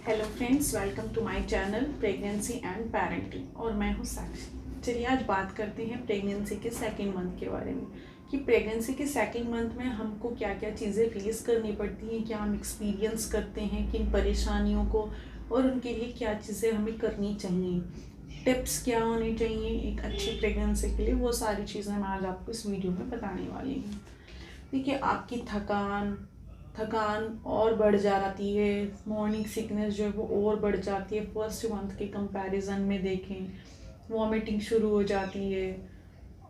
Hello friends, welcome to my channel pregnancy and parenting. और मैं हूँ साक्षी। चलिए आज बात करते हैं प्रेगनेंसी के सेकंड मंथ के बारे में कि प्रेगनेंसी के सेकंड मंथ में हमको क्या क्या चीज़ें फेस करनी पड़ती हैं, क्या हम एक्सपीरियंस करते हैं किन परेशानियों को, और उनके लिए क्या चीज़ें हमें करनी चाहिए, टिप्स क्या होने चाहिए एक अच्छी प्रेगनेंसी के लिए। वो सारी चीज़ें मैं आज आपको इस वीडियो में बताने वाली हूँ। देखिए, आपकी थकान थकान और बढ़ जाती है, मॉर्निंग सिकनेस जो है वो और बढ़ जाती है। फर्स्ट मंथ के कंपैरिजन में देखें, वॉमिटिंग शुरू हो जाती है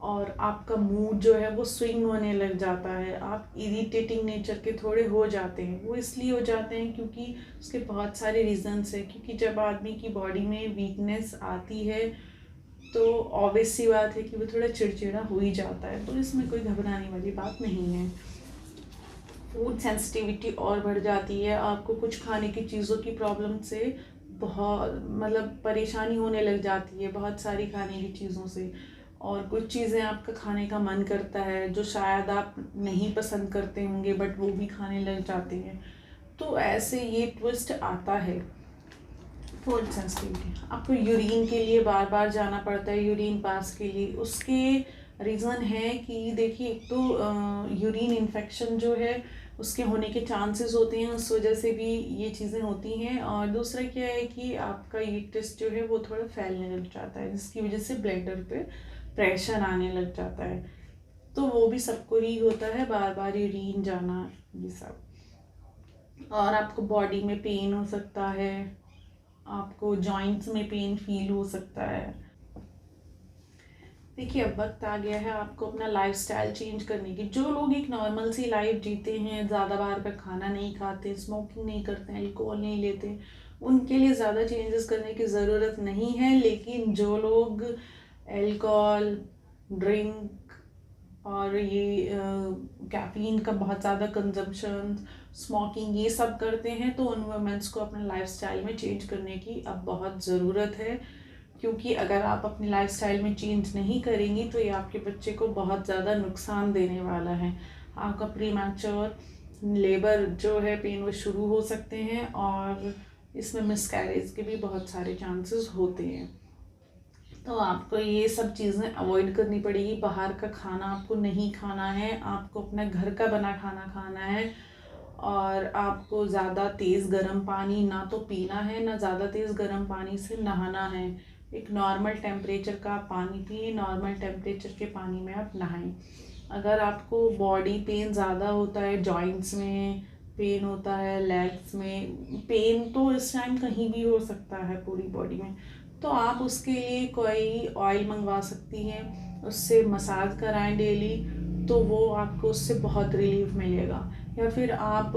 और आपका मूड जो है वो स्विंग होने लग जाता है। आप इरिटेटिंग नेचर के थोड़े हो जाते हैं। वो इसलिए हो जाते हैं क्योंकि उसके बहुत सारे रीजंस है। क्योंकि जब आदमी की बॉडी में वीकनेस आती है तो ऑब्वियस सी बात है कि वो थोड़ा चिड़चिड़ा हो ही जाता है। तो इसमें कोई घबराने वाली बात नहीं है। फूड सेंसिटिविटी और बढ़ जाती है। आपको कुछ खाने की चीज़ों की प्रॉब्लम से बहुत परेशानी होने लग जाती है, बहुत सारी खाने की चीज़ों से। और कुछ चीज़ें आपका खाने का मन करता है जो शायद आप नहीं पसंद करते होंगे, बट वो भी खाने लग जाते हैं। तो ऐसे ये ट्विस्ट आता है। फूड सेंसिटिविटी, आपको यूरिन के लिए बार बार जाना पड़ता है, यूरिन पास के लिए। उसके रीज़न है कि देखिए, एक तो यूरिन इन्फेक्शन जो है उसके होने के चांसेस होते हैं, उस वजह से भी ये चीज़ें होती हैं। और दूसरा क्या है कि आपका यूट्रस जो है वो थोड़ा फैलने लग जाता है, जिसकी वजह से ब्लैडर पे प्रेशर आने लग जाता है। तो वो भी सबको ही होता है, बार बार यूरिन जाना, ये सब। और आपको बॉडी में पेन हो सकता है, आपको जॉइंट्स में पेन फील हो सकता है। देखिए, अब वक्त आ गया है आपको अपना लाइफस्टाइल चेंज करने की। जो लोग एक नॉर्मल सी लाइफ जीते हैं, ज़्यादा बाहर का खाना नहीं खाते, स्मोकिंग नहीं करते, अल्कोहल नहीं लेते, उनके लिए ज़्यादा चेंजेस करने की ज़रूरत नहीं है। लेकिन जो लोग अल्कोहल, ड्रिंक और ये कैफीन का बहुत ज़्यादा कंजम्पशन, स्मोकिंग, ये सब करते हैं, तो उन वुमेंस को अपने लाइफस्टाइल में चेंज करने की अब बहुत ज़रूरत है। क्योंकि अगर आप अपनी लाइफस्टाइल में चेंज नहीं करेंगी तो ये आपके बच्चे को बहुत ज़्यादा नुकसान देने वाला है। आपका प्रीमैच्योर लेबर जो है, पेन वो शुरू हो सकते हैं और इसमें मिसकैरेज के भी बहुत सारे चांसेस होते हैं। तो आपको ये सब चीज़ें अवॉइड करनी पड़ेगी। बाहर का खाना आपको नहीं खाना है, आपको अपना घर का बना खाना खाना है। और आपको ज़्यादा तेज़ गर्म पानी ना तो पीना है, ना ज़्यादा तेज़ गर्म पानी से नहाना है। एक नॉर्मल टेम्परेचर का आप पानी पिए, नॉर्मल टेम्परेचर के पानी में आप नहाएं। अगर आपको बॉडी पेन ज़्यादा होता है, जॉइंट्स में पेन होता है, लेग्स में पेन, तो इस टाइम कहीं भी हो सकता है पूरी बॉडी में, तो आप उसके लिए कोई ऑयल मंगवा सकती हैं, उससे मसाज कराएं डेली, तो वो आपको उससे बहुत रिलीफ मिलेगा। या फिर आप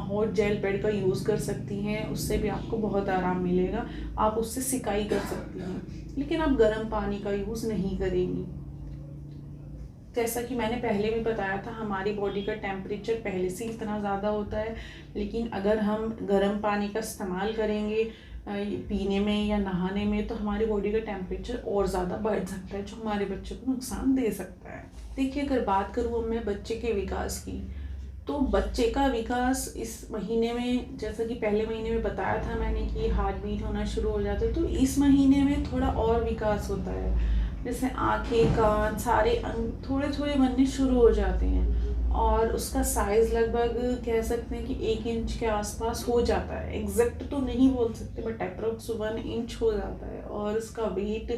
हॉट जेल बेड का यूज़ कर सकती हैं, उससे भी आपको बहुत आराम मिलेगा। आप उससे सिकाई कर सकती हैं, लेकिन आप गर्म पानी का यूज़ नहीं करेंगी। जैसा कि मैंने पहले भी बताया था, हमारी बॉडी का टेम्परेचर पहले से इतना ज़्यादा होता है, लेकिन अगर हम गर्म पानी का इस्तेमाल करेंगे पीने में या नहाने में, तो हमारी बॉडी का टेम्परेचर और ज़्यादा बढ़ सकता है, जो हमारे बच्चे को नुकसान दे सकता है। देखिए, अगर बात करूँ मैं बच्चे के विकास की, तो बच्चे का विकास इस महीने में, जैसा कि पहले महीने में बताया था मैंने कि हार्ट बीट होना शुरू हो जाता है, तो इस महीने में थोड़ा और विकास होता है। जैसे आंखें, कान, सारे अंग थोड़े थोड़े बनने शुरू हो जाते हैं। और उसका साइज़ लगभग कह सकते हैं कि 1 इंच के आसपास हो जाता है। एग्जैक्ट तो नहीं बोल सकते, बट अप्रोक्स 1 इंच हो जाता है। और उसका वेट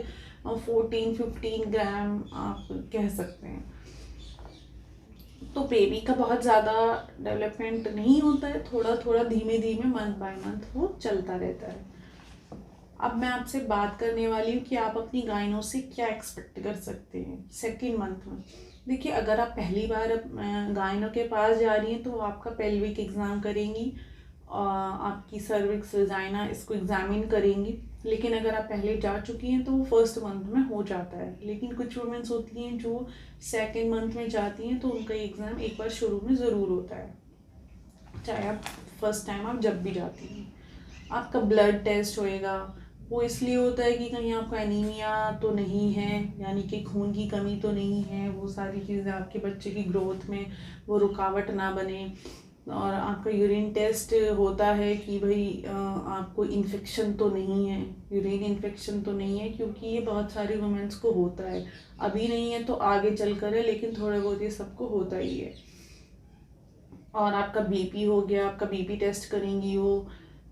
14-15 ग्राम आप कह सकते हैं। तो बेबी का बहुत ज़्यादा डेवलपमेंट नहीं होता है, थोड़ा थोड़ा धीमे धीमे मंथ बाय मंथ वो चलता रहता है। अब मैं आपसे बात करने वाली हूँ कि आप अपनी गाइनों से क्या एक्सपेक्ट कर सकते हैं सेकेंड मंथ में। देखिए, अगर आप पहली बार गाइनों के पास जा रही हैं तो वो आपका पेल्विक एग्ज़ाम करेंगी, आपकी सर्विक्स, वजाइना, इसको एग्जामिन करेंगी। लेकिन अगर आप पहले जा चुकी हैं तो वो फर्स्ट मंथ में हो जाता है। लेकिन कुछ वुमेन्स होती हैं जो सेकेंड मंथ में जाती हैं, तो उनका एग्ज़ाम एक बार शुरू में ज़रूर होता है, चाहे आप फर्स्ट टाइम आप जब भी जाती हैं। आपका ब्लड टेस्ट होएगा, वो इसलिए होता है कि कहीं आपका एनीमिया तो नहीं है, यानी कि खून की कमी तो नहीं है। वो सारी चीज़ें आपके बच्चे की ग्रोथ में वो रुकावट ना बने। और आपका यूरिन टेस्ट होता है कि भाई आपको इन्फेक्शन तो नहीं है, यूरिन इन्फेक्शन तो नहीं है, क्योंकि ये बहुत सारी वुमेंस को होता है। अभी नहीं है तो आगे चल कर है, लेकिन थोड़ा बहुत ये सबको होता ही है। और आपका बीपी हो गया, आपका बीपी टेस्ट करेंगी वो,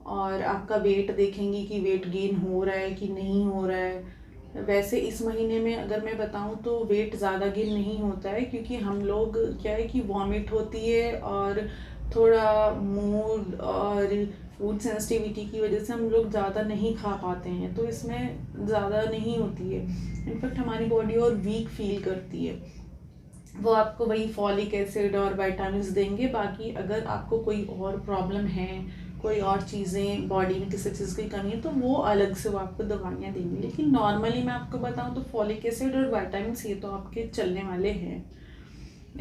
और आपका वेट देखेंगी कि वेट गेन हो रहा है कि नहीं हो रहा है। वैसे इस महीने में अगर मैं बताऊं तो वेट ज़्यादा गेन नहीं होता है, क्योंकि हम लोग क्या है कि वॉमिट होती है और थोड़ा मूड और फूड सेंसिटिविटी की वजह से हम लोग ज़्यादा नहीं खा पाते हैं, तो इसमें ज़्यादा नहीं होती है। इनफैक्ट हमारी बॉडी और वीक फील करती है। वो आपको वही फॉलिक एसिड और विटामिन्स देंगे। बाकी अगर आपको कोई और प्रॉब्लम है, कोई और चीज़ें बॉडी में किसी चीज़ की कमी है, तो वो अलग से वो आपको दवाइयाँ देंगे। लेकिन नॉर्मली मैं आपको बताऊं तो फॉलिक एसिड और विटामिन्स ये तो आपके चलने वाले हैं,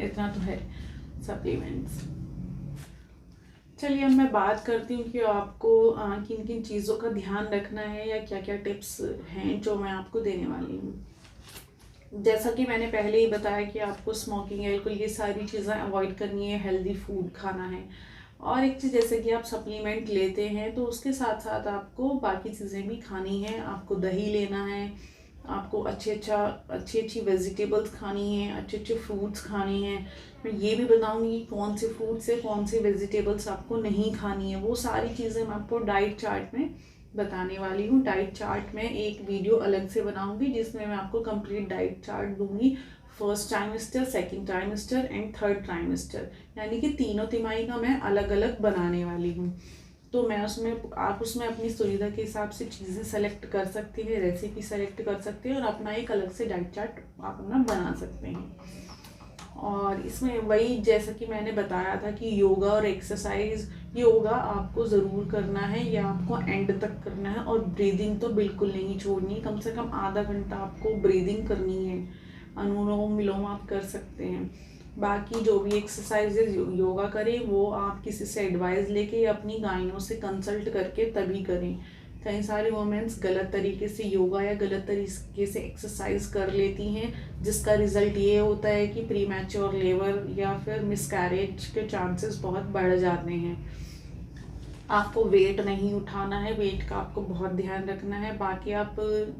इतना तो है सप्लीमेंट्स। चलिए अब मैं बात करती हूँ कि आपको किन किन चीज़ों का ध्यान रखना है या क्या क्या टिप्स हैं जो मैं आपको देने वाली हूँ। जैसा कि मैंने पहले ही बताया कि आपको स्मोकिंग, एल्कोहल, ये सारी चीज़ें अवॉइड करनी है, हेल्दी फूड खाना है। और एक चीज़ जैसे कि आप सप्लीमेंट लेते हैं तो उसके साथ साथ आपको बाकी चीज़ें भी खानी है। आपको दही लेना है, आपको अच्छी अच्छी वेजिटेबल्स खानी है, अच्छे अच्छे फ्रूट्स खाने हैं। मैं ये भी बताऊंगी कौन से फ्रूट्स है, कौन सी वेजिटेबल्स आपको नहीं खानी है। वो सारी चीज़ें मैं आपको डाइट चार्ट में बताने वाली हूँ। डाइट चार्ट में एक वीडियो अलग से बनाऊंगी जिसमें मैं आपको कंप्लीट डाइट चार्ट दूंगी, first trimester, second trimester and third trimester, यानी कि तीनों तिमाही का मैं अलग अलग बनाने वाली हूँ। तो मैं उसमें आप उसमें अपनी सुविधा के हिसाब से चीज़ें सेलेक्ट कर सकते हैं, रेसिपी सेलेक्ट कर सकते हैं और अपना एक अलग से डाइट चार्ट आप अपना बना सकते हैं। और इसमें वही जैसा कि मैंने बताया था कि योगा और एक्सरसाइज, योगा आपको ज़रूर करना है या आपको एंड तक करना है, और ब्रीदिंग तो बिल्कुल नहीं छोड़नी, कम से कम आधा घंटा आपको ब्रीदिंग करनी है। अनुलोम विलोम आप कर सकते हैं। बाकी जो भी एक्सरसाइजेज योगा करें वो आप किसी से एडवाइस लेके या अपनी गाइनों से कंसल्ट करके तभी करें। कई सारी वुमेन्स गलत तरीके से योगा या गलत तरीके से एक्सरसाइज कर लेती हैं, जिसका रिजल्ट ये होता है कि प्री मैच्योर लेबर या फिर मिसकैरेज के चांसेस बहुत बढ़ जाते हैं। आपको वेट नहीं उठाना है, वेट का आपको बहुत ध्यान रखना है। बाकी आप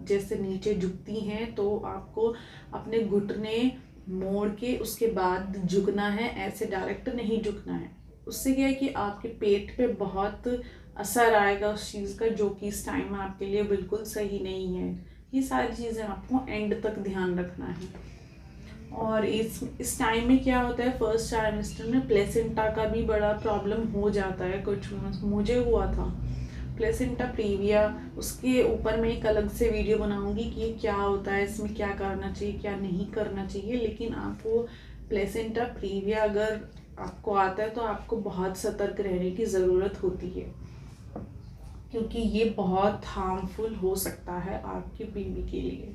जैसे नीचे झुकती हैं तो आपको अपने घुटने मोड़ के उसके बाद झुकना है, ऐसे डायरेक्ट नहीं झुकना है। उससे क्या है कि आपके पेट पे बहुत असर आएगा उस चीज़ का, जो कि इस टाइम में आपके लिए बिल्कुल सही नहीं है। ये सारी चीज़ें आपको एंड तक ध्यान रखना है। और इस टाइम में क्या होता है, फर्स्ट ट्राइमेस्टर में प्लेसेंटा का भी बड़ा प्रॉब्लम हो जाता है कुछ, मुझे हुआ था प्लेसेंटा प्रीविया। उसके ऊपर मैं एक अलग से वीडियो बनाऊंगी कि ये क्या होता है, इसमें क्या करना चाहिए क्या नहीं करना चाहिए। लेकिन आपको प्लेसेंटा प्रीविया अगर आपको आता है तो आपको बहुत सतर्क रहने की ज़रूरत होती है, क्योंकि ये बहुत हार्मफुल हो सकता है आपके बेबी के लिए।